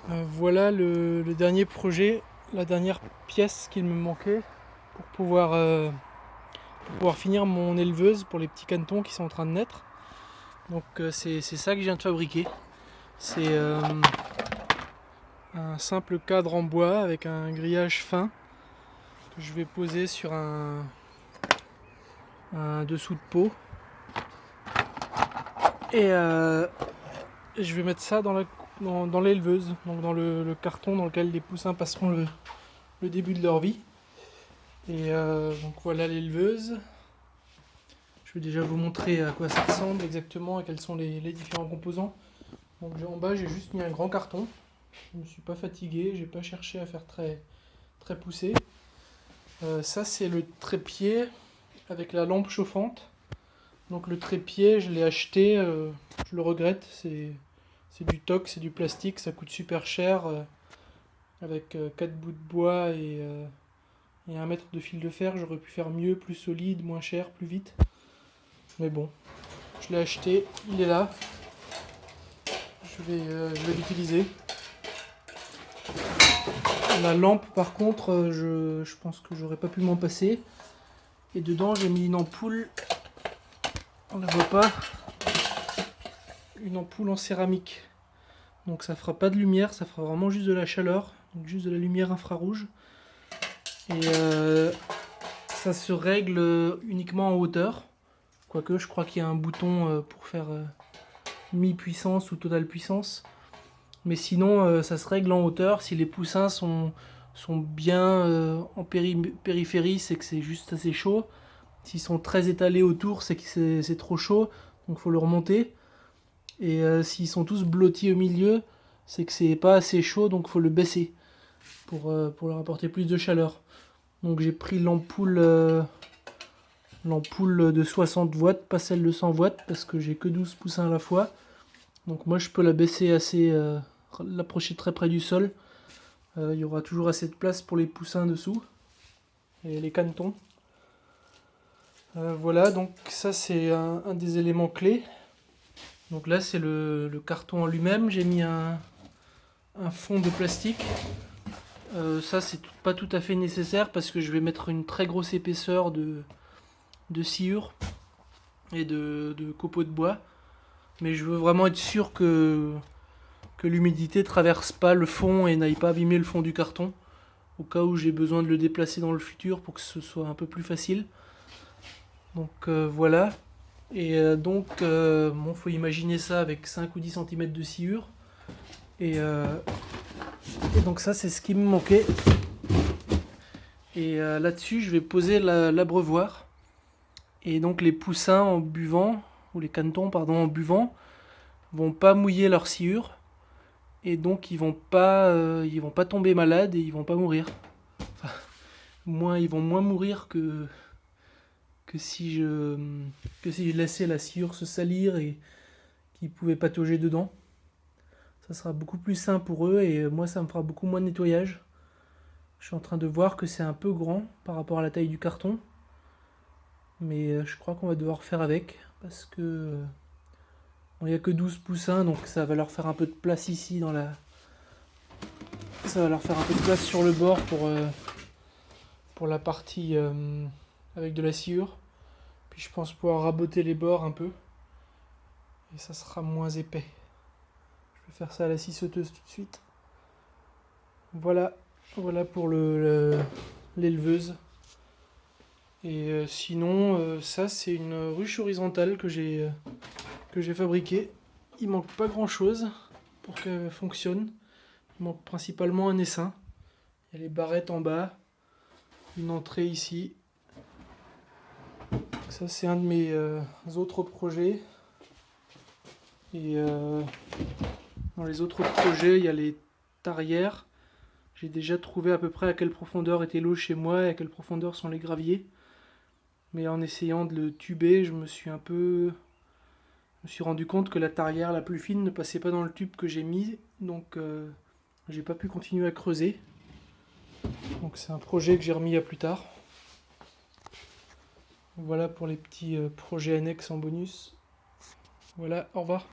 Voilà le dernier projet, la dernière pièce qu'il me manquait pour pouvoir finir mon éleveuse pour les petits canetons qui sont en train de naître. Donc c'est ça que je viens de fabriquer. C'est un simple cadre en bois avec un grillage fin que je vais poser sur un dessous de pot. Et je vais mettre ça dans l'éleveuse, donc dans le carton dans lequel les poussins passeront le début de leur vie. Et donc voilà l'éleveuse. Je vais déjà vous montrer à quoi ça ressemble exactement et quels sont les différents composants. Donc en bas j'ai juste mis un grand carton. Je ne me suis pas fatigué, j'ai pas cherché à faire très, très poussé. Ça c'est le trépied avec la lampe chauffante. Donc le trépied je l'ai acheté, je le regrette, c'est du toc, c'est du plastique, ça coûte super cher. Avec 4 bouts de bois et 1 mètre de fil de fer, j'aurais pu faire mieux, plus solide, moins cher, plus vite. Mais bon, je l'ai acheté, il est là. Je vais l'utiliser. La lampe, par contre, je pense que j'aurais pas pu m'en passer. Et dedans, j'ai mis une ampoule. On ne la voit pas. Une ampoule en céramique. Donc ça fera pas de lumière, ça fera vraiment juste de la chaleur. Donc juste de la lumière infrarouge. Et ça se règle uniquement en hauteur. Quoique, je crois qu'il y a un bouton pour faire mi-puissance ou totale puissance. Mais sinon, ça se règle en hauteur. Si les poussins sont bien en périphérie, c'est que c'est juste assez chaud. S'ils sont très étalés autour, c'est que c'est trop chaud. Donc il faut le remonter. Et s'ils sont tous blottis au milieu, c'est que c'est pas assez chaud. Donc il faut le baisser pour leur apporter plus de chaleur. Donc j'ai pris l'ampoule de 60 watts, pas celle de 100 watts, parce que j'ai que 12 poussins à la fois. Donc moi je peux la baisser assez, l'approcher très près du sol. Il y aura toujours assez de place pour les poussins dessous et les canetons. Voilà, donc ça c'est un des éléments clés. Donc là c'est le carton en lui-même. J'ai mis un fond de plastique. Ça c'est pas tout à fait nécessaire parce que je vais mettre une très grosse épaisseur de sciure et de copeaux de bois. Mais je veux vraiment être sûr que l'humidité traverse pas le fond et n'aille pas abîmer le fond du carton, au cas où j'ai besoin de le déplacer dans le futur pour que ce soit un peu plus facile. Donc voilà. Et donc, bon, faut imaginer ça avec 5 ou 10 cm de sciure. Et donc ça, c'est ce qui me manquait. Et là-dessus, je vais poser l'abreuvoir. Et donc les poussins en buvant, ou les canetons, pardon, en buvant, vont pas mouiller leur sciure. Et donc ils vont pas tomber malades et ils vont pas mourir. Enfin, ils vont moins mourir que si je laissais la sciure se salir et qu'ils pouvaient patauger dedans. Ça sera beaucoup plus sain pour eux et moi ça me fera beaucoup moins de nettoyage. Je suis en train de voir que c'est un peu grand par rapport à la taille du carton. Mais je crois qu'on va devoir faire avec parce que bon, il n'y a que 12 poussins donc ça va leur faire un peu de place ici dans la. Ça va leur faire un peu de place sur le bord pour la partie avec de la sciure. Puis je pense pouvoir raboter les bords un peu. Et ça sera moins épais. Je vais faire ça à la scie sauteuse tout de suite. Voilà, voilà pour l'éleveuse. Et sinon, ça c'est une ruche horizontale que j'ai fabriquée. Il manque pas grand chose pour qu'elle fonctionne. Il manque principalement un essaim. Il y a les barrettes en bas, une entrée ici. Ça c'est un de mes autres projets. Et dans les autres projets, il y a les tarières. J'ai déjà trouvé à peu près à quelle profondeur était l'eau chez moi et à quelle profondeur sont les graviers. Mais en essayant de le tuber, je me suis rendu compte que la tarière la plus fine ne passait pas dans le tube que j'ai mis. Donc j'ai pas pu continuer à creuser. Donc c'est un projet que j'ai remis à plus tard. Voilà pour les petits projets annexes en bonus. Voilà, au revoir.